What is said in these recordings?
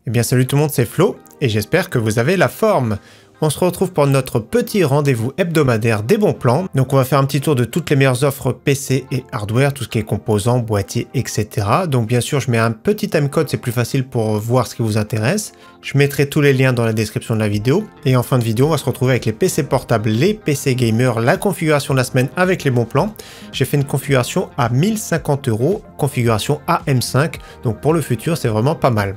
Eh bien salut tout le monde, c'est Flo, et j'espère que vous avez la forme. On se retrouve pour notre petit rendez-vous hebdomadaire des bons plans. Donc on va faire un petit tour de toutes les meilleures offres PC et hardware, tout ce qui est composants, boîtiers, etc. Donc bien sûr je mets un petit timecode, c'est plus facile pour voir ce qui vous intéresse. Je mettrai tous les liens dans la description de la vidéo. Et en fin de vidéo, on va se retrouver avec les PC portables, les PC gamers, la configuration de la semaine avec les bons plans. J'ai fait une configuration à 1050 €, configuration AM5. Donc pour le futur, c'est vraiment pas mal.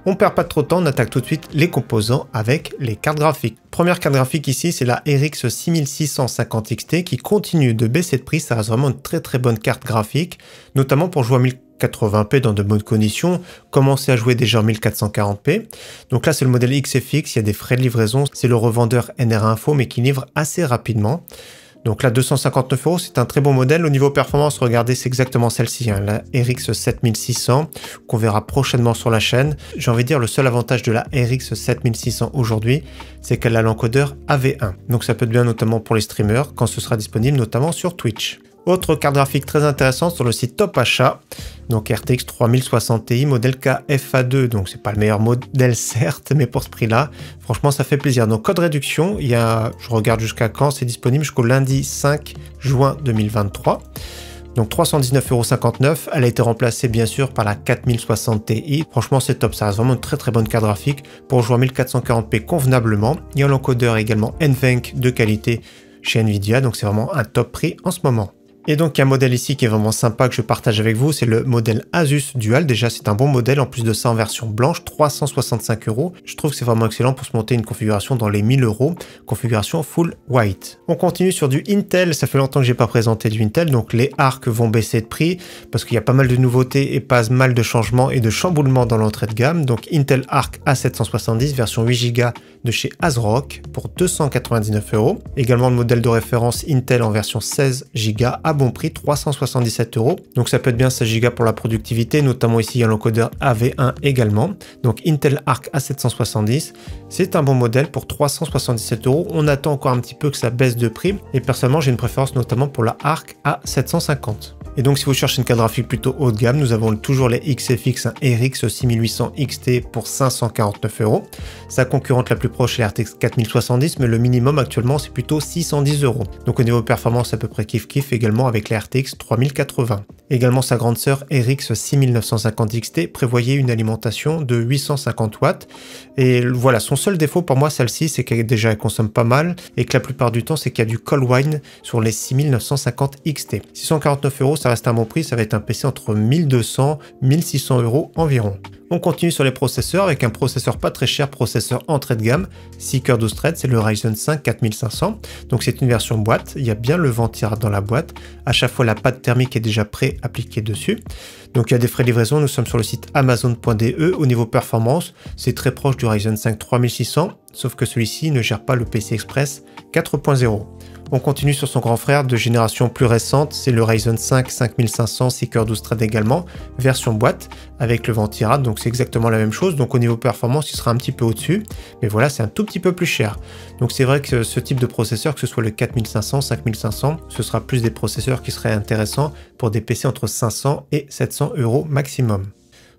On perd pas trop de temps, on attaque tout de suite les composants avec les cartes graphiques. Première carte graphique ici, c'est la RX 6650 XT qui continue de baisser de prix. Ça reste vraiment une très bonne carte graphique, notamment pour jouer à 1080p dans de bonnes conditions, commencer à jouer déjà en 1440p. Donc là, c'est le modèle XFX, il y a des frais de livraison. C'est le revendeur NR Info, mais qui livre assez rapidement. Donc là, 259 €, c'est un très bon modèle. Au niveau performance, regardez, c'est exactement celle-ci, hein, la RX 7600, qu'on verra prochainement sur la chaîne. J'ai envie de dire, le seul avantage de la RX 7600 aujourd'hui, c'est qu'elle a l'encodeur AV1. Donc ça peut être bien notamment pour les streamers, quand ce sera disponible notamment sur Twitch. Autre carte graphique très intéressante sur le site Top Achat, donc RTX 3060 Ti, modèle KFA2, donc c'est pas le meilleur modèle certes, mais pour ce prix-là, franchement ça fait plaisir. Donc code réduction, il y a, je regarde jusqu'à quand, c'est disponible jusqu'au lundi 5 juin 2023. Donc 319,59 €, elle a été remplacée bien sûr par la 4060 Ti. Franchement c'est top, ça reste vraiment une très bonne carte graphique pour jouer en 1440p convenablement. Il y a l'encodeur également NVENC de qualité chez Nvidia, donc c'est vraiment un top prix en ce moment. Et donc il y a un modèle ici qui est vraiment sympa que je partage avec vous, c'est le modèle Asus Dual. Déjà c'est un bon modèle, en plus de ça en version blanche, 365 €. Je trouve que c'est vraiment excellent pour se monter une configuration dans les 1000 €, configuration full white. On continue sur du Intel, ça fait longtemps que j'ai pas présenté du Intel, donc les arcs vont baisser de prix parce qu'il y a pas mal de nouveautés et pas mal de changements et de chamboulements dans l'entrée de gamme. Donc Intel Arc A770 version 8 Go de chez ASRock pour 299 €. Également le modèle de référence Intel en version 16 Go à bon prix, 377 €. Donc ça peut être bien 16 Go pour la productivité, notamment ici il y a l'encodeur AV1 également. Donc Intel Arc A770, c'est un bon modèle pour 377 €. On attend encore un petit peu que ça baisse de prix et personnellement j'ai une préférence notamment pour la Arc A750. Et donc si vous cherchez une carte graphique plutôt haut de gamme, nous avons toujours les XFX, un RX 6800 XT pour 549 €. Sa concurrente la plus proche est la RTX 4070, mais le minimum actuellement c'est plutôt 610 €. Donc au niveau performance à peu près kiff également avec la RTX 3080. Également sa grande sœur RX 6950 XT prévoyait une alimentation de 850 watts. Et voilà, son seul défaut pour moi celle-ci, c'est qu'elle déjà elle consomme pas mal et que la plupart du temps c'est qu'il y a du cold wine sur les 6950 XT. 649 €, ça reste un bon prix, ça va être un PC entre 1200 1600 € environ. On continue sur les processeurs avec un processeur pas très cher, processeur entrée de gamme, 6 cœurs 12 threads, c'est le Ryzen 5 4500. Donc c'est une version boîte, il y a bien le ventirail dans la boîte. À chaque fois la pâte thermique est déjà pré-appliquée dessus. Donc il y a des frais de livraison, nous sommes sur le site amazon.de. Au niveau performance, c'est très proche du Ryzen 5 3600, sauf que celui-ci ne gère pas le PC Express 4.0. On continue sur son grand frère de génération plus récente, c'est le Ryzen 5 5500, 6 cœurs 12 threads également, version boîte avec le ventirail, donc c'est exactement la même chose. Donc au niveau performance, il sera un petit peu au-dessus, mais voilà, c'est un tout petit peu plus cher. Donc c'est vrai que ce type de processeur, que ce soit le 4500, 5500, ce sera plus des processeurs qui seraient intéressants pour des PC entre 500 et 700 € maximum.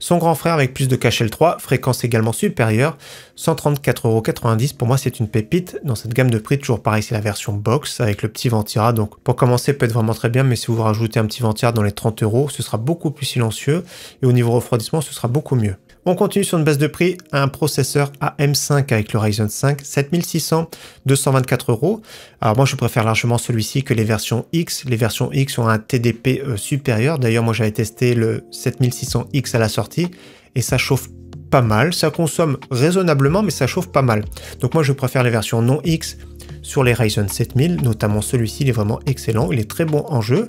Son grand frère avec plus de cache L3, fréquence également supérieure, 134,90 €. Pour moi, c'est une pépite dans cette gamme de prix. Toujours pareil, c'est la version box avec le petit ventirail. Donc pour commencer, peut être vraiment très bien, mais si vous rajoutez un petit ventirail dans les 30 €, ce sera beaucoup plus silencieux et au niveau refroidissement, ce sera beaucoup mieux. On continue sur une baisse de prix, un processeur AM5 avec le Ryzen 5 7600, 224 €. Alors moi je préfère largement celui-ci que les versions X. Les versions X ont un TDP supérieur. D'ailleurs moi j'avais testé le 7600X à la sortie et ça chauffe pas mal. Ça consomme raisonnablement mais ça chauffe pas mal. Donc moi je préfère les versions non X sur les Ryzen 7000, notamment celui-ci, il est vraiment excellent, il est très bon en jeu.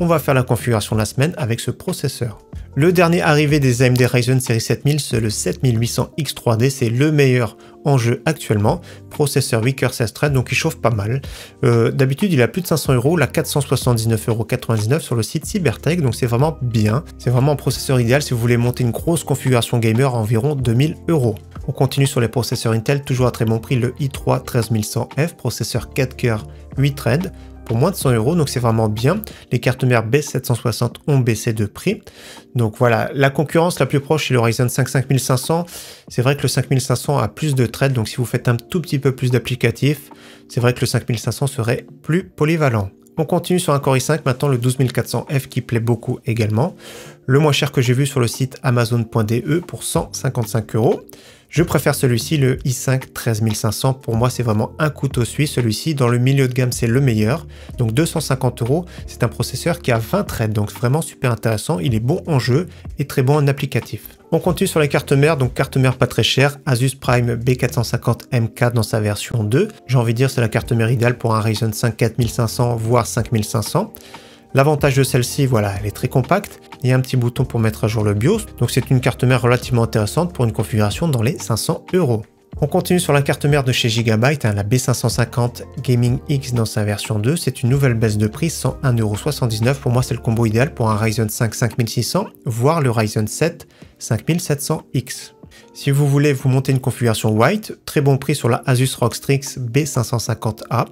On va faire la configuration de la semaine avec ce processeur. Le dernier arrivé des AMD Ryzen série 7000, c'est le 7800X3D, c'est le meilleur en jeu actuellement. Processeur 8 cœurs 16 threads, donc il chauffe pas mal. D'habitude, il a plus de 500 €, la 479,99 € sur le site Cybertech, donc c'est vraiment bien. C'est vraiment un processeur idéal si vous voulez monter une grosse configuration gamer à environ 2000 €. On continue sur les processeurs Intel, toujours à très bon prix, le i3 13100F, processeur 4 cœurs 8 threads, pour moins de 100 €, donc c'est vraiment bien. Les cartes mères B760 ont baissé de prix. Donc voilà, la concurrence la plus proche c'est le Ryzen 5 5500. C'est vrai que le 5500 a plus de threads, donc si vous faites un tout petit peu plus d'applicatifs, c'est vrai que le 5500 serait plus polyvalent. On continue sur un Core i5, maintenant le 12400F qui plaît beaucoup également. Le moins cher que j'ai vu sur le site amazon.de pour 155 €. Je préfère celui-ci, le i5 13500. Pour moi, c'est vraiment un couteau suisse. Celui-ci, dans le milieu de gamme, c'est le meilleur. Donc 250 €. C'est un processeur qui a 20 threads, donc vraiment super intéressant. Il est bon en jeu et très bon en applicatif. On continue sur les cartes mères, donc carte mère pas très chère, Asus Prime B450MK dans sa version 2. J'ai envie de dire c'est la carte mère idéale pour un Ryzen 5 4500 voire 5500. L'avantage de celle-ci, voilà, elle est très compacte. Il y a un petit bouton pour mettre à jour le BIOS, donc c'est une carte mère relativement intéressante pour une configuration dans les 500 €. On continue sur la carte mère de chez Gigabyte, la B550 Gaming X dans sa version 2. C'est une nouvelle baisse de prix, 101,79 €. Pour moi, c'est le combo idéal pour un Ryzen 5 5600, voire le Ryzen 7 5700X. Si vous voulez vous monter une configuration white, très bon prix sur la Asus ROG Strix B550A,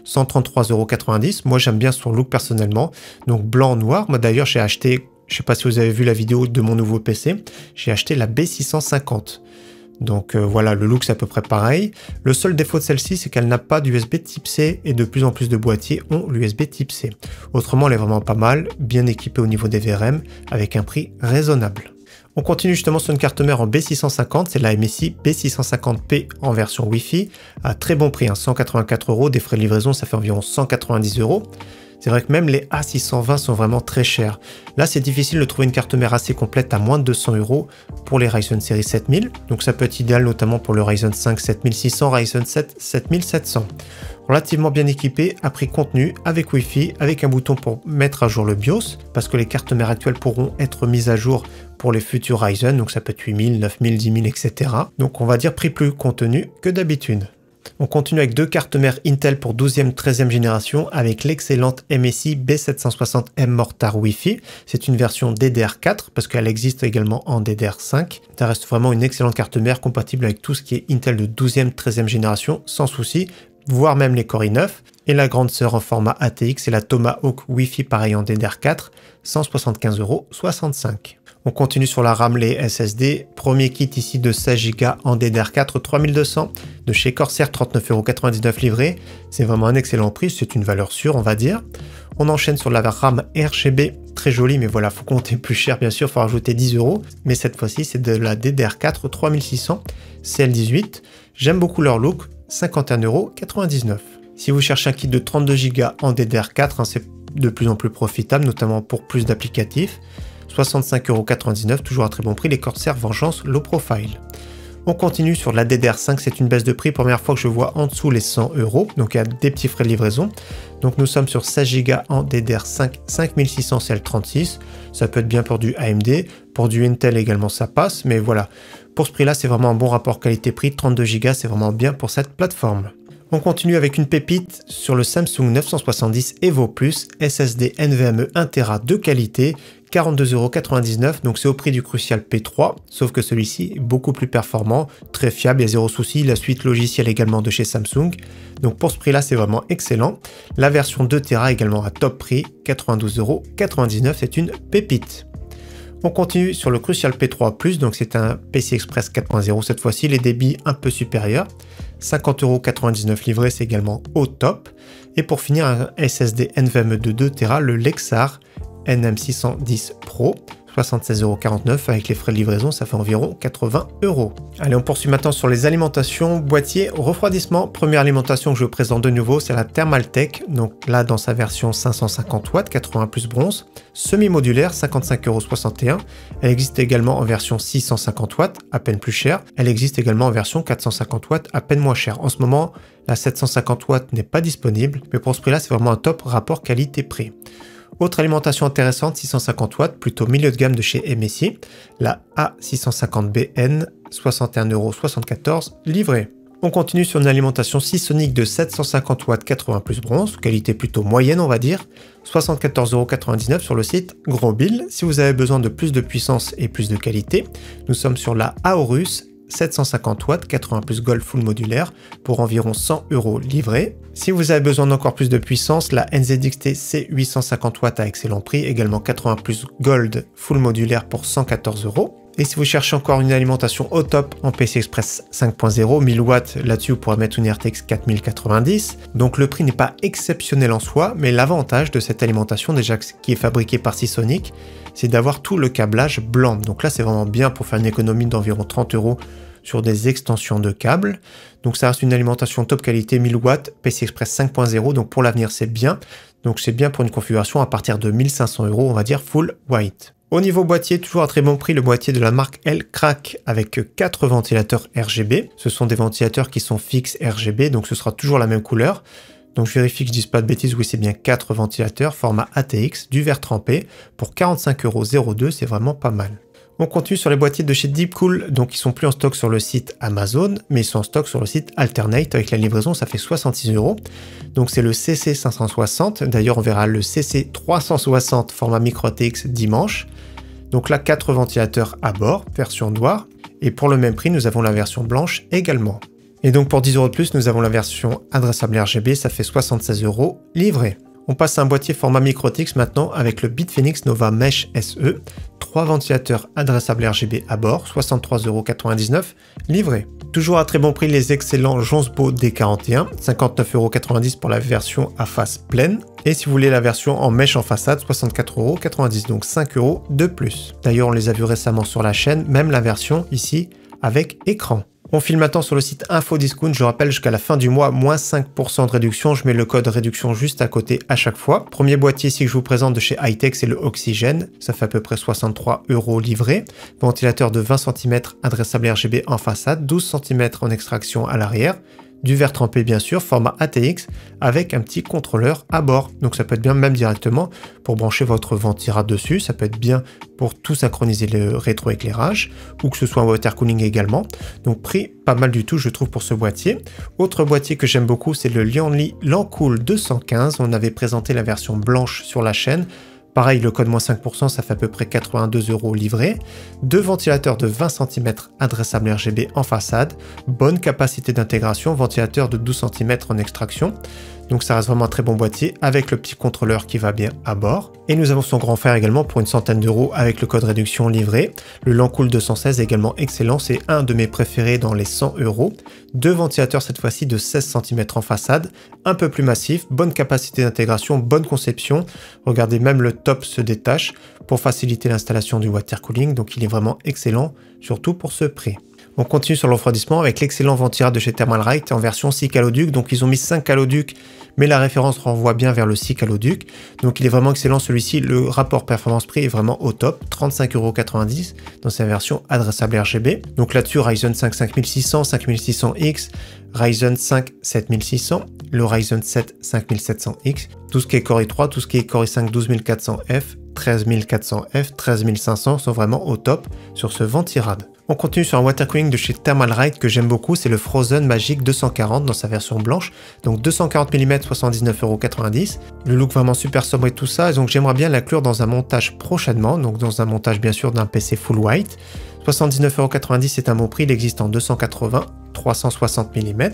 133,90 €. Moi, j'aime bien son look personnellement, donc blanc-noir. Moi, d'ailleurs, j'ai acheté, je ne sais pas si vous avez vu la vidéo de mon nouveau PC, j'ai acheté la B650. Donc voilà, le look c'est à peu près pareil. Le seul défaut de celle-ci, c'est qu'elle n'a pas d'USB type C et de plus en plus de boîtiers ont l'USB type C. Autrement, elle est vraiment pas mal, bien équipée au niveau des VRM, avec un prix raisonnable. On continue justement sur une carte mère en B650, c'est la MSI B650P en version Wi-Fi, à très bon prix, 184 €, des frais de livraison ça fait environ 190 €. C'est vrai que même les A620 sont vraiment très chers. Là, c'est difficile de trouver une carte mère assez complète à moins de 200 € pour les Ryzen série 7000. Donc ça peut être idéal notamment pour le Ryzen 5 7600, Ryzen 7 7700. Relativement bien équipé, à prix contenu, avec Wi-Fi, avec un bouton pour mettre à jour le BIOS, parce que les cartes mères actuelles pourront être mises à jour pour les futurs Ryzen, donc ça peut être 8000, 9000, 10000, etc. Donc on va dire prix plus contenu que d'habitude. On continue avec deux cartes mères Intel pour 12e, 13e génération avec l'excellente MSI B760M Mortar Wi-Fi. C'est une version DDR4 parce qu'elle existe également en DDR5. Ça reste vraiment une excellente carte mère compatible avec tout ce qui est Intel de 12e, 13e génération sans souci, voire même les Core i9. Et la grande sœur en format ATX, c'est la Tomahawk Wi-Fi pareil en DDR4, 175,65 €. On continue sur la RAM, les SSD. Premier kit ici de 16 Go en DDR4 3200 de chez Corsair, 39,99 € livré. C'est vraiment un excellent prix, c'est une valeur sûre on va dire. On enchaîne sur la RAM RGB, très jolie mais voilà, faut compter plus cher bien sûr, faut rajouter 10 €. Mais cette fois-ci c'est de la DDR4 3600 CL18. J'aime beaucoup leur look, 51,99 €. Si vous cherchez un kit de 32 Go en DDR4, c'est de plus en plus profitable, notamment pour plus d'applicatifs. 65,99 €, toujours à très bon prix, les Corsair Vengeance Low Profile. On continue sur la DDR5, c'est une baisse de prix, première fois que je vois en dessous les 100 €, donc il y a des petits frais de livraison. Donc nous sommes sur 16 Go en DDR5 5600 CL36, ça peut être bien pour du AMD, pour du Intel également ça passe, mais voilà, pour ce prix-là c'est vraiment un bon rapport qualité-prix, 32 Go c'est vraiment bien pour cette plateforme. On continue avec une pépite sur le Samsung 970 Evo Plus, SSD NVMe 1 Tera de qualité, 42,99 €, donc c'est au prix du Crucial P3, sauf que celui-ci est beaucoup plus performant, très fiable, il y a zéro souci, la suite logicielle également de chez Samsung, donc pour ce prix-là c'est vraiment excellent. La version 2 Tera également à top prix, 92,99 €, c'est une pépite. On continue sur le Crucial P3+, donc c'est un PCI Express 4.0 cette fois-ci, les débits un peu supérieurs, 50,99 € livré, c'est également au top. Et pour finir, un SSD NVMe de 2 Tera, le Lexar NM610 Pro, 76,49 € avec les frais de livraison, ça fait environ 80 €. Allez, on poursuit maintenant sur les alimentations. Boîtier refroidissement. Première alimentation que je présente de nouveau, c'est la Thermaltake. Donc là, dans sa version 550 watts, 80 plus bronze. Semi-modulaire, 55,61 €. Elle existe également en version 650 watts, à peine plus chère. Elle existe également en version 450 watts, à peine moins chère. En ce moment, la 750 watts n'est pas disponible, mais pour ce prix-là, c'est vraiment un top rapport qualité-prix. Autre alimentation intéressante, 650 watts, plutôt milieu de gamme de chez MSI, la A650BN, 61,74 € livré. On continue sur une alimentation Seasonic de 750 watts, 80 plus bronze, qualité plutôt moyenne on va dire, 74,99 € sur le site Grosbill. Si vous avez besoin de plus de puissance et plus de qualité, nous sommes sur la Aorus 750 watts, 80 plus Gold full modulaire pour environ 100 € livré. Si vous avez besoin d'encore plus de puissance, la NZXT C850 watts à excellent prix, également 80 plus Gold full modulaire pour 114 €. Et si vous cherchez encore une alimentation au top en PCI Express 5.0, 1000 watts, là-dessus vous pourrez mettre une RTX 4090. Donc le prix n'est pas exceptionnel en soi, mais l'avantage de cette alimentation, déjà qui est fabriquée par Seasonic, c'est d'avoir tout le câblage blanc. Donc là c'est vraiment bien pour faire une économie d'environ 30 € sur des extensions de câbles. Donc ça reste une alimentation top qualité, 1000 watts, PCI Express 5.0, donc pour l'avenir c'est bien. Donc c'est bien pour une configuration à partir de 1500 €, on va dire full white. Au niveau boîtier, toujours à très bon prix, le boîtier de la marque L-Crack avec 4 ventilateurs RGB. Ce sont des ventilateurs qui sont fixes RGB, donc ce sera toujours la même couleur. Donc je vérifie que je ne dise pas de bêtises, oui c'est bien 4 ventilateurs, format ATX, du verre trempé, pour 45,02 €, c'est vraiment pas mal. On continue sur les boîtiers de chez Deepcool, donc ils sont plus en stock sur le site Amazon, mais ils sont en stock sur le site Alternate. Avec la livraison, ça fait 66 €. Donc c'est le CC560, d'ailleurs on verra le CC360 format micro ATX dimanche. Donc là, 4 ventilateurs à bord, version noire, et pour le même prix, nous avons la version blanche également. Et donc pour 10 € de plus, nous avons la version adressable RGB, ça fait 76 € livré. On passe à un boîtier format micro-ATX maintenant avec le Bitfenix Nova Mesh SE. 3 ventilateurs adressables RGB à bord, 63,99 € livrés. Toujours à très bon prix les excellents Jonsbo D41, 59,90 € pour la version à face pleine. Et si vous voulez la version en mèche en façade, 64,90 €, donc 5 € de plus. D'ailleurs on les a vus récemment sur la chaîne, même la version ici avec écran. On file maintenant sur le site Infodiscount, je rappelle jusqu'à la fin du mois, moins 5% de réduction, je mets le code réduction juste à côté à chaque fois. Premier boîtier ici que je vous présente de chez Hightech, c'est le Oxygène, ça fait à peu près 63 € livré. Ventilateur de 20 cm adressable RGB en façade, 12 cm en extraction à l'arrière. Du verre trempé bien sûr, format ATX, avec un petit contrôleur à bord. Donc ça peut être bien même directement pour brancher votre ventirad dessus, ça peut être bien pour tout synchroniser le rétroéclairage, ou que ce soit en water cooling également. Donc prix pas mal du tout je trouve pour ce boîtier. Autre boîtier que j'aime beaucoup, c'est le Lianli Lancool 215, on avait présenté la version blanche sur la chaîne. Pareil, le code moins 5%, ça fait à peu près 82 € livré. 2 ventilateurs de 20 cm adressables RGB en façade. Bonne capacité d'intégration, ventilateur de 12 cm en extraction. Donc ça reste vraiment un très bon boîtier avec le petit contrôleur qui va bien à bord. Et nous avons son grand frère également pour une centaine d'euros avec le code réduction livré. Le Lancool 216 est également excellent, c'est un de mes préférés dans les 100 €. 2 ventilateurs cette fois-ci de 16 cm en façade, un peu plus massif, bonne capacité d'intégration, bonne conception. Regardez, même le top se détache pour faciliter l'installation du water cooling, donc il est vraiment excellent, surtout pour ce prix. On continue sur le refroidissement avec l'excellent ventirad de chez Thermalright en version 6 caloducs. Donc ils ont mis 5 caloducs, mais la référence renvoie bien vers le 6 caloducs. Donc il est vraiment excellent celui-ci. Le rapport performance-prix est vraiment au top. 35,90 € dans sa version adressable RGB. Donc là-dessus, Ryzen 5 5600, 5600X, Ryzen 5 7600, le Ryzen 7 5700X, tout ce qui est Core i3, tout ce qui est Core i5 12400F, 13400F, 13500 sont vraiment au top sur ce ventirad. On continue sur un water cooling de chez Thermalright que j'aime beaucoup, c'est le Frozen Magic 240 dans sa version blanche. Donc 240 mm, 79,90 €. Le look vraiment super sobre et tout ça, et donc j'aimerais bien l'inclure dans un montage prochainement, donc dans un montage bien sûr d'un PC full white. 79,90 € c'est un bon prix, il existe en 280, 360 mm,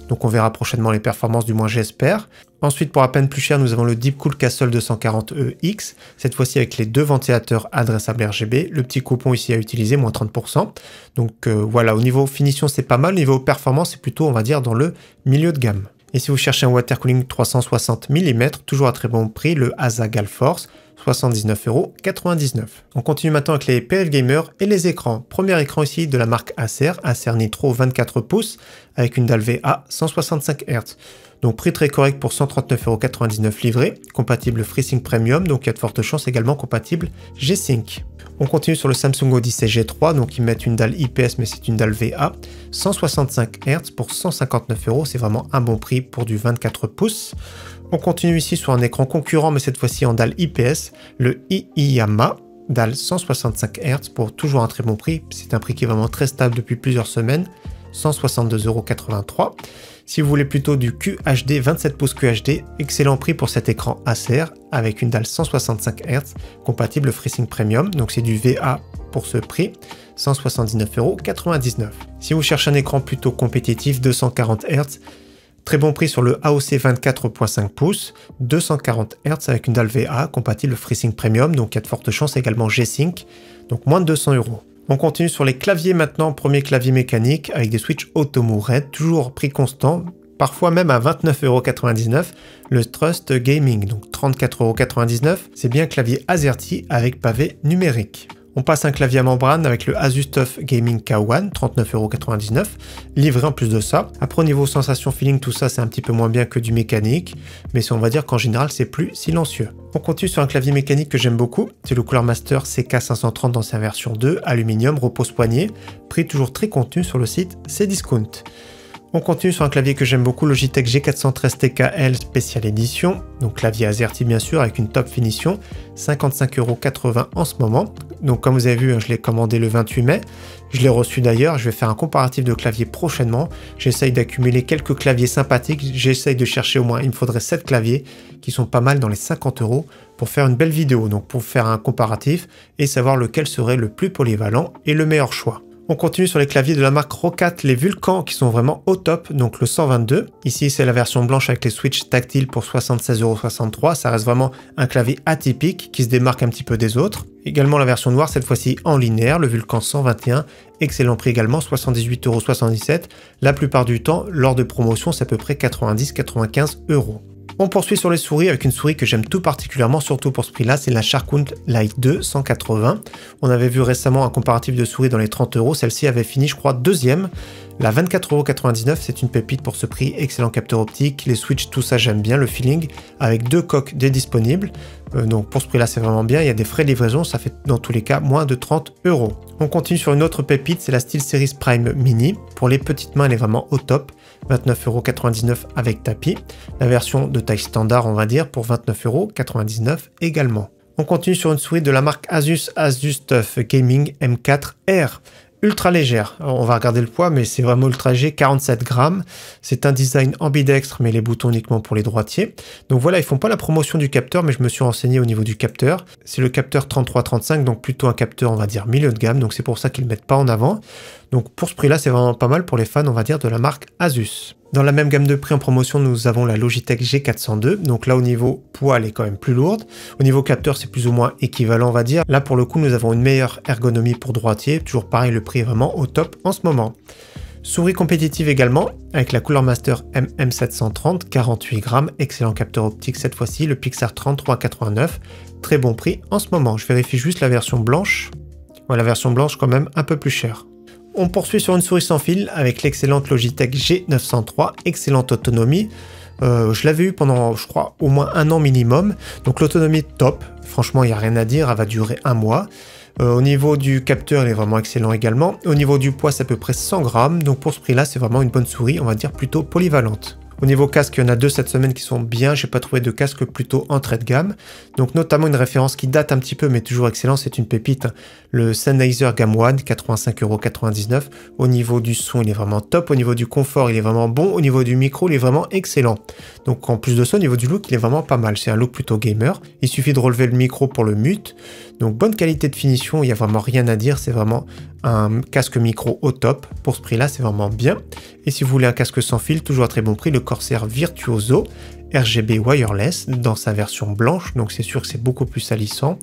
donc on verra prochainement les performances, du moins j'espère. Ensuite, pour à peine plus cher, nous avons le Deepcool Castle 240EX, cette fois-ci avec les 2 ventilateurs adressables RGB, le petit coupon ici à utiliser, moins 30%. Donc voilà, au niveau finition c'est pas mal, au niveau performance c'est plutôt on va dire dans le milieu de gamme. Et si vous cherchez un water cooling 360 mm, toujours à très bon prix, le Asa Galforce, 79,99 €. On continue maintenant avec les PF Gamer et les écrans. Premier écran ici de la marque Acer, Acer Nitro 24 pouces avec une dalle VA 165 Hz. Donc prix très correct pour 139,99 € livré, compatible FreeSync Premium, donc il y a de fortes chances également compatible G-Sync. On continue sur le Samsung Odyssey G3, donc ils mettent une dalle IPS mais c'est une dalle VA, 165 Hz pour 159 €, c'est vraiment un bon prix pour du 24 pouces. On continue ici sur un écran concurrent mais cette fois-ci en dalle IPS, le Iyama, dalle 165 Hz pour toujours un très bon prix, c'est un prix qui est vraiment très stable depuis plusieurs semaines. 162,83 €. Si vous voulez plutôt du QHD, 27 pouces QHD, excellent prix pour cet écran Acer avec une dalle 165 Hz compatible FreeSync Premium, donc c'est du VA pour ce prix, 179,99 €. Si vous cherchez un écran plutôt compétitif, 240 Hz, très bon prix sur le AOC 24.5 pouces, 240 Hz avec une dalle VA compatible FreeSync Premium, donc il y a de fortes chances également G-Sync, donc moins de 200 €. On continue sur les claviers maintenant, premier clavier mécanique avec des switches Automo Red, toujours prix constant, parfois même à 29,99 €, le Trust Gaming, donc 34,99 €, c'est bien clavier AZERTY avec pavé numérique. On passe un clavier à membrane avec le Asus TUF Gaming K1, 39,99 €, livré en plus de ça. Après au niveau sensation feeling, tout ça c'est un petit peu moins bien que du mécanique, mais on va dire qu'en général c'est plus silencieux. On continue sur un clavier mécanique que j'aime beaucoup, c'est le Cooler Master CK530 dans sa version 2, aluminium, repose-poignet, prix toujours très contenu sur le site Cdiscount. On continue sur un clavier que j'aime beaucoup, Logitech G413 TKL Special Edition, donc clavier AZERTY bien sûr avec une top finition, 55,80 € en ce moment. Donc comme vous avez vu, je l'ai commandé le 28 mai, je l'ai reçu d'ailleurs, je vais faire un comparatif de claviers prochainement, j'essaye d'accumuler quelques claviers sympathiques, j'essaye de chercher au moins, il me faudrait 7 claviers qui sont pas mal dans les 50 € pour faire une belle vidéo, donc pour faire un comparatif et savoir lequel serait le plus polyvalent et le meilleur choix. On continue sur les claviers de la marque Roccat, les Vulcan qui sont vraiment au top, donc le 122. Ici c'est la version blanche avec les switches tactiles pour 76,63 €, ça reste vraiment un clavier atypique qui se démarque un petit peu des autres. Également la version noire, cette fois-ci en linéaire, le Vulcan 121, excellent prix également, 78,77 €. La plupart du temps, lors de promotion, c'est à peu près 90-95 €. On poursuit sur les souris avec une souris que j'aime tout particulièrement, surtout pour ce prix-là, c'est la Sharkoon Light 2 180. On avait vu récemment un comparatif de souris dans les 30 €, celle-ci avait fini je crois deuxième. La 24,99 €, c'est une pépite pour ce prix, excellent capteur optique, les switches, tout ça j'aime bien, le feeling, avec 2 coques disponibles. Donc pour ce prix-là c'est vraiment bien, il y a des frais de livraison, ça fait dans tous les cas moins de 30 €. On continue sur une autre pépite, c'est la SteelSeries Prime Mini. Pour les petites mains elle est vraiment au top, 29,99 € avec tapis. La version de taille standard on va dire pour 29,99 € également. On continue sur une souris de la marque Asus TUF Gaming M4R. Ultra légère, on va regarder le poids mais c'est vraiment ultra léger, 47 grammes, c'est un design ambidextre mais les boutons uniquement pour les droitiers. Donc voilà, ils font pas la promotion du capteur mais je me suis renseigné au niveau du capteur, c'est le capteur 3335 donc plutôt un capteur on va dire milieu de gamme, donc c'est pour ça qu'ils le mettent pas en avant. Donc pour ce prix là c'est vraiment pas mal pour les fans on va dire de la marque Asus. Dans la même gamme de prix en promotion, nous avons la Logitech G402. Donc là, au niveau poids, elle est quand même plus lourde. Au niveau capteur, c'est plus ou moins équivalent, on va dire. Là, pour le coup, nous avons une meilleure ergonomie pour droitier. Toujours pareil, le prix est vraiment au top en ce moment. Souris compétitive également, avec la Cooler Master MM730, 48 grammes. Excellent capteur optique cette fois-ci, le Pixar 33,89. Très bon prix en ce moment. Je vérifie juste la version blanche. Ouais, la version blanche quand même un peu plus chère. On poursuit sur une souris sans fil avec l'excellente Logitech G903, excellente autonomie. Je l'avais eu pendant, je crois, au moins 1 an minimum. Donc l'autonomie top, franchement, il n'y a rien à dire, elle va durer 1 mois. Au niveau du capteur, il est vraiment excellent également. Au niveau du poids, c'est à peu près 100 grammes. Donc pour ce prix-là, c'est vraiment une bonne souris, on va dire plutôt polyvalente. Au niveau casque, il y en a 2 cette semaine qui sont bien, j'ai pas trouvé de casque plutôt entrée de gamme. Donc notamment une référence qui date un petit peu mais toujours excellent, c'est une pépite, le Sennheiser Game One, 85,99 €. Au niveau du son, il est vraiment top, au niveau du confort, il est vraiment bon, au niveau du micro, il est vraiment excellent. Donc en plus de ça, au niveau du look, il est vraiment pas mal, c'est un look plutôt gamer. Il suffit de relever le micro pour le mute. Donc bonne qualité de finition, il n'y a vraiment rien à dire, c'est vraiment un casque micro au top. Pour ce prix-là, c'est vraiment bien. Et si vous voulez un casque sans fil, toujours à très bon prix, le Corsair Virtuoso RGB Wireless dans sa version blanche, donc c'est sûr que c'est beaucoup plus salissant.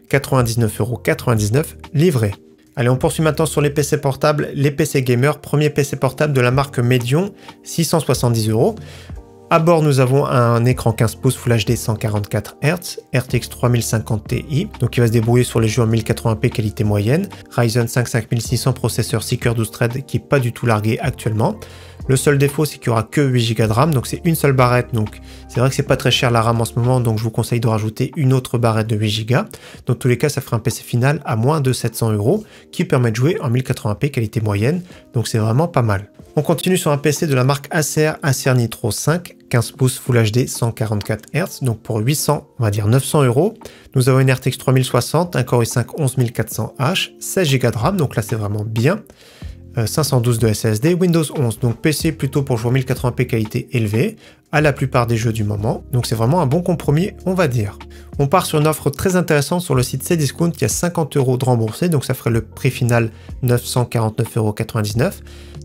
99,99 € livré. Allez, on poursuit maintenant sur les PC portables, les PC gamers. Premier PC portable de la marque Medion, 670 €. À bord, nous avons un écran 15 pouces Full HD 144 Hz, RTX 3050 Ti, donc il va se débrouiller sur les jeux en 1080p qualité moyenne, Ryzen 5 5600 processeur 6 coeurs 12 threads qui n'est pas du tout largué actuellement. Le seul défaut, c'est qu'il n'y aura que 8 Go de RAM, donc c'est une seule barrette, donc c'est vrai que c'est pas très cher la RAM en ce moment, donc je vous conseille de rajouter une autre barrette de 8 Go. Dans tous les cas, ça ferait un PC final à moins de 700 € qui permet de jouer en 1080p qualité moyenne, donc c'est vraiment pas mal. On continue sur un PC de la marque Acer Nitro 5, 15 pouces Full HD 144 Hz, donc pour 800, on va dire 900 €. Nous avons une RTX 3060, un Core i5 11400H, 16 Go de RAM, donc là c'est vraiment bien. 512 de SSD, Windows 11, donc PC plutôt pour jouer 1080p qualité élevée, à la plupart des jeux du moment, donc c'est vraiment un bon compromis, on va dire. On part sur une offre très intéressante sur le site Cdiscount, il y a 50 € de remboursés, donc ça ferait le prix final 949,99 €.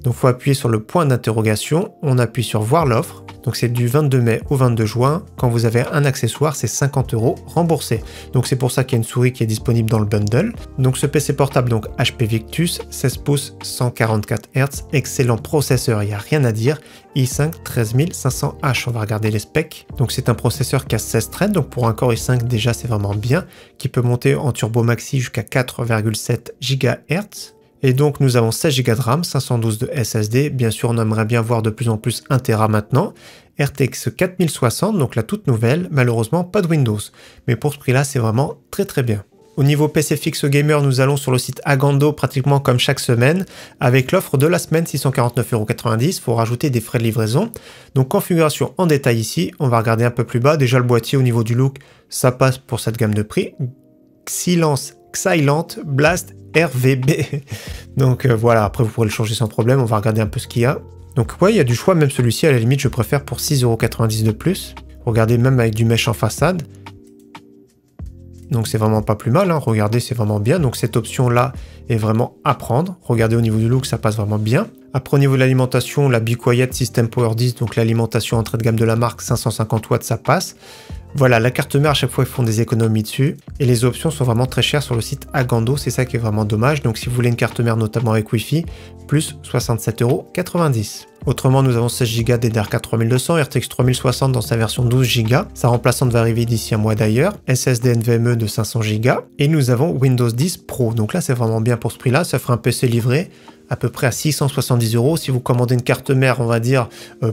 Donc il faut appuyer sur le point d'interrogation, on appuie sur voir l'offre, donc c'est du 22 mai au 22 juin, quand vous avez un accessoire c'est 50 € remboursés. Donc c'est pour ça qu'il y a une souris qui est disponible dans le bundle. Donc ce PC portable, donc HP Victus, 16 pouces, 144 Hz, excellent processeur, il n'y a rien à dire, i5 13500H, on va regarder les specs. Donc c'est un processeur qui a 16 threads, donc pour un Core i5 déjà c'est vraiment bien, qui peut monter en turbo maxi jusqu'à 4,7 GHz. Et donc nous avons 16 Go de RAM, 512 de SSD, bien sûr on aimerait bien voir de plus en plus 1 Tera maintenant, RTX 4060, donc la toute nouvelle, malheureusement pas de Windows, mais pour ce prix là c'est vraiment très très bien. Au niveau PC fixe gamer, nous allons sur le site Agando pratiquement comme chaque semaine, avec l'offre de la semaine 649,90 €, il faut rajouter des frais de livraison. Donc configuration en détail ici, on va regarder un peu plus bas, déjà le boîtier au niveau du look, ça passe pour cette gamme de prix, Xilinx Blast RVB. Donc voilà, après vous pourrez le changer sans problème, on va regarder un peu ce qu'il y a. Donc ouais, il y a du choix, même celui-ci à la limite je préfère pour 6,90 € de plus. Regardez même avec du mesh en façade. Donc c'est vraiment pas plus mal, hein. Regardez c'est vraiment bien, donc cette option là est vraiment à prendre. Regardez au niveau du look ça passe vraiment bien. Après au niveau de l'alimentation, la Be Quiet System Power 10, donc l'alimentation entrée de gamme de la marque 550 watts ça passe. Voilà, la carte mère à chaque fois ils font des économies dessus et les options sont vraiment très chères sur le site Agando, c'est ça qui est vraiment dommage. Donc si vous voulez une carte mère notamment avec Wi-Fi, plus 67,90 €. Autrement nous avons 16 Go DDR4 3200, RTX 3060 dans sa version 12 Go, sa remplaçante va arriver d'ici un mois d'ailleurs, SSD NVMe de 500 Go et nous avons Windows 10 Pro. Donc là c'est vraiment bien pour ce prix là, ça ferait un PC livré à peu près à 670 €. Si vous commandez une carte mère on va dire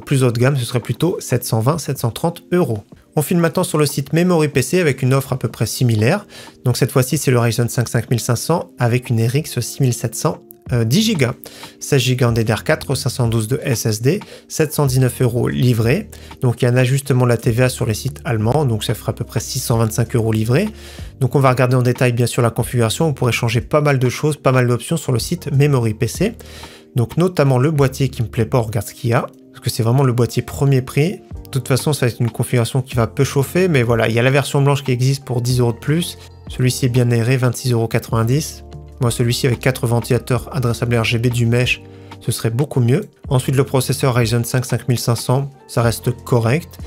plus haut de gamme, ce serait plutôt 720-730 €. On file maintenant sur le site Memory PC avec une offre à peu près similaire. Donc cette fois-ci, c'est le Ryzen 5 5500 avec une RX 6700 10 Go, 16 Go en DDR4, 512 de SSD, 719 € livré. Donc il y a un ajustement de la TVA sur les sites allemands, donc ça fera à peu près 625 € livré. Donc on va regarder en détail bien sûr la configuration, vous pourrez changer pas mal de choses, pas mal d'options sur le site Memory PC. Donc notamment le boîtier qui me plaît pas, on regarde ce qu'il y a, parce que c'est vraiment le boîtier premier prix. De toute façon, ça va être une configuration qui va peu chauffer, mais voilà, il y a la version blanche qui existe pour 10 € de plus. Celui-ci est bien aéré, 26,90 €. Moi, celui-ci avec 4 ventilateurs adressables RGB du mesh, ce serait beaucoup mieux. Ensuite, le processeur Ryzen 5 5500, ça reste correct.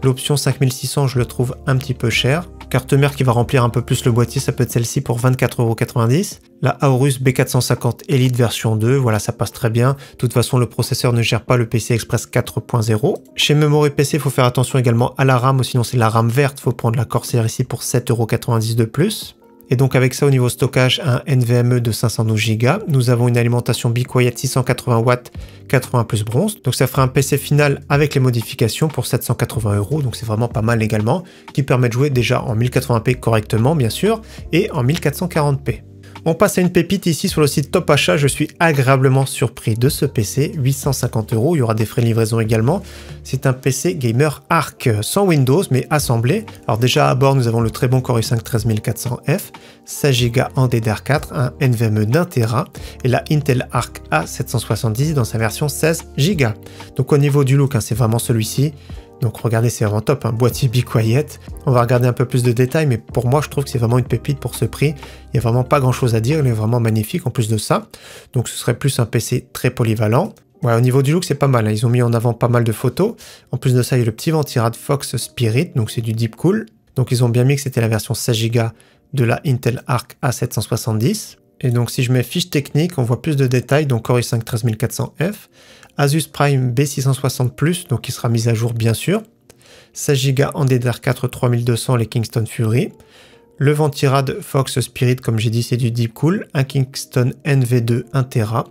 L'option 5600, je le trouve un petit peu cher. Carte mère qui va remplir un peu plus le boîtier, ça peut être celle-ci pour 24,90 €. La Aorus B450 Elite version 2, voilà, ça passe très bien. De toute façon, le processeur ne gère pas le PCI Express 4.0. Chez Memory PC, il faut faire attention également à la RAM, ou sinon c'est la RAM verte, il faut prendre la Corsair ici pour 7,90 € de plus. Et donc avec ça au niveau stockage, un NVMe de 512 Go. Nous avons une alimentation Be Quiet 680 watts, 80 plus bronze. Donc ça fera un PC final avec les modifications pour 780 €. Donc c'est vraiment pas mal également, qui permet de jouer déjà en 1080p correctement bien sûr, et en 1440p. On passe à une pépite ici sur le site Top Achat, je suis agréablement surpris de ce PC, 850 €, il y aura des frais de livraison également. C'est un PC gamer Arc, sans Windows mais assemblé. Alors déjà à bord nous avons le très bon Core i5 13400F, 16 Go en DDR4, un NVMe d'1 Tera et la Intel Arc A770 dans sa version 16 Go. Donc au niveau du look, c'est vraiment celui-ci. Donc regardez, c'est vraiment top, un boîtier Be Quiet. On va regarder un peu plus de détails, mais pour moi, je trouve que c'est vraiment une pépite pour ce prix. Il n'y a vraiment pas grand-chose à dire, il est vraiment magnifique en plus de ça. Donc ce serait plus un PC très polyvalent. Ouais, au niveau du look, c'est pas mal, hein. Ils ont mis en avant pas mal de photos. En plus de ça, il y a le petit ventirad Fox Spirit, donc c'est du Deep Cool. Donc ils ont bien mis que c'était la version 16 Go de la Intel Arc A770. Et donc si je mets fiche technique, on voit plus de détails, donc Core i5 13400F. Asus Prime B660+, donc qui sera mise à jour bien sûr. 16 Go en DDR4 3200, les Kingston Fury. Le ventirad Fox Spirit, comme j'ai dit, c'est du Deep Cool. Un Kingston NV2 1 Tera.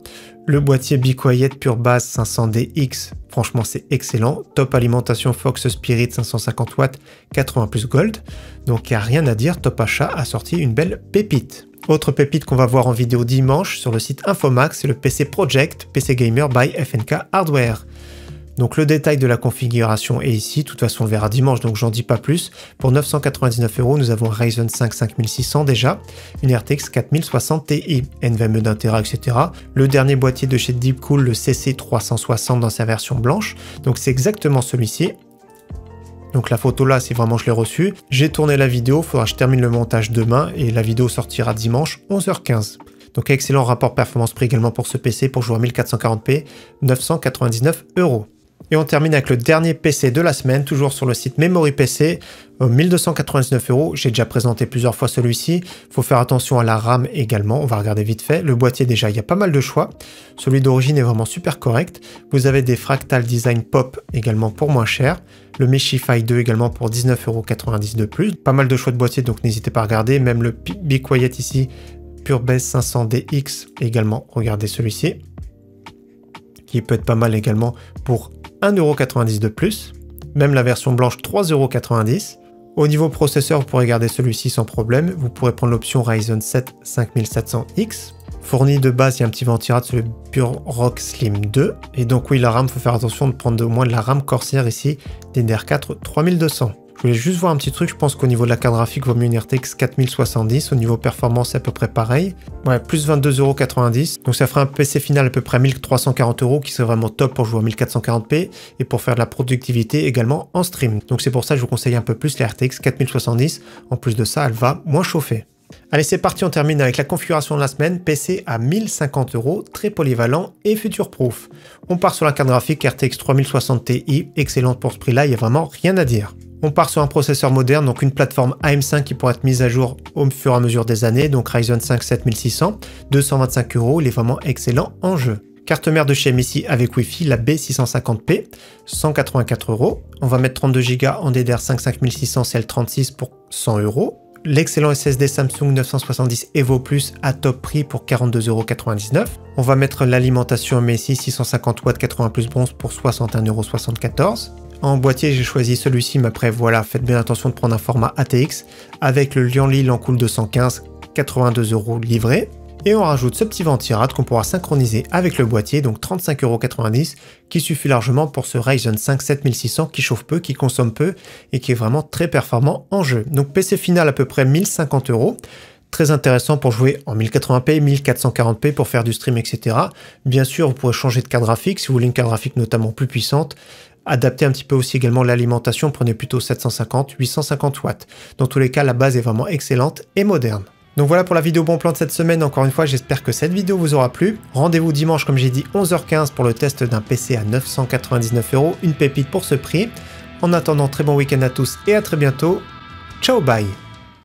Le boîtier Be Quiet Pure Base 500DX, franchement c'est excellent. Top alimentation Fox Spirit 550 watts, 80 plus Gold. Donc il n'y a rien à dire, Top Achat a sorti une belle pépite. Autre pépite qu'on va voir en vidéo dimanche sur le site Infomax, c'est le PC Project, PC Gamer by FNK Hardware. Donc le détail de la configuration est ici, de toute façon on le verra dimanche, donc j'en dis pas plus. Pour 999 €, nous avons un Ryzen 5 5600 déjà, une RTX 4060 Ti, NVMe d'1 Tera, etc. Le dernier boîtier de chez Deepcool, le CC360 dans sa version blanche, donc c'est exactement celui-ci. Donc la photo là, c'est vraiment je l'ai reçu. J'ai tourné la vidéo, il faudra que je termine le montage demain et la vidéo sortira dimanche 11h15. Donc excellent rapport performance-prix également pour ce PC pour jouer à 1440p, 999 €. Et on termine avec le dernier PC de la semaine, toujours sur le site Memory PC, 1299 €. J'ai déjà présenté plusieurs fois celui-ci. Il faut faire attention à la RAM également, on va regarder vite fait. Le boîtier déjà, il y a pas mal de choix. Celui d'origine est vraiment super correct. Vous avez des Fractal Design Pop également pour moins cher. Le Meshify 2 également pour 19,90 € de plus. Pas mal de choix de boîtiers, donc n'hésitez pas à regarder. Même le Be Quiet ici, PureBase 500DX également, regardez celui-ci. Qui peut être pas mal également pour 1,90 € de plus. Même la version blanche, 3,90 €. Au niveau processeur, vous pourrez garder celui-ci sans problème. Vous pourrez prendre l'option Ryzen 7 5700X. Fourni de base, il y a un petit ventilate sur le PureRock Slim 2. Et donc oui, la RAM, il faut faire attention de prendre au moins de la RAM Corsair ici, DDR4 3200. Je voulais juste voir un petit truc, je pense qu'au niveau de la carte graphique, il vaut mieux une RTX 4070. Au niveau performance, c'est à peu près pareil. Ouais, plus 22,90 €. Donc ça ferait un PC final à peu près 1340 € qui serait vraiment top pour jouer à 1440p et pour faire de la productivité également en stream. Donc c'est pour ça que je vous conseille un peu plus la RTX 4070. En plus de ça, elle va moins chauffer. Allez, c'est parti, on termine avec la configuration de la semaine. PC à 1050 €, très polyvalent et future-proof. On part sur la carte graphique RTX 3060 Ti, excellente pour ce prix-là, il n'y a vraiment rien à dire. On part sur un processeur moderne, donc une plateforme AM5 qui pourra être mise à jour au fur et à mesure des années, donc Ryzen 5 7600, 225 €, il est vraiment excellent en jeu. Carte mère de chez MSI avec Wi-Fi, la B650p, 184 €. On va mettre 32 Go en DDR5 5600 CL36 pour 100 €. L'excellent SSD Samsung 970 Evo Plus à top prix pour 42,99 €. On va mettre l'alimentation MSI 650 watts 80 plus bronze pour 61,74 €. En boîtier, j'ai choisi celui-ci, mais après voilà, faites bien attention de prendre un format ATX avec le Lianli Lancool 215, 82 € livré. Et on rajoute ce petit ventirad qu'on pourra synchroniser avec le boîtier, donc 35,90 €, qui suffit largement pour ce Ryzen 5 7600 qui chauffe peu, qui consomme peu et qui est vraiment très performant en jeu. Donc PC final à peu près 1050 €. Très intéressant pour jouer en 1080p, 1440p pour faire du stream, etc. Bien sûr, vous pourrez changer de carte graphique si vous voulez une carte graphique notamment plus puissante. Adaptez un petit peu aussi également l'alimentation, prenez plutôt 750, 850 watts. Dans tous les cas, la base est vraiment excellente et moderne. Donc voilà pour la vidéo bon plan de cette semaine. Encore une fois, j'espère que cette vidéo vous aura plu. Rendez-vous dimanche, comme j'ai dit, 11h15 pour le test d'un PC à 999 €. Une pépite pour ce prix. En attendant, très bon week-end à tous et à très bientôt. Ciao, bye!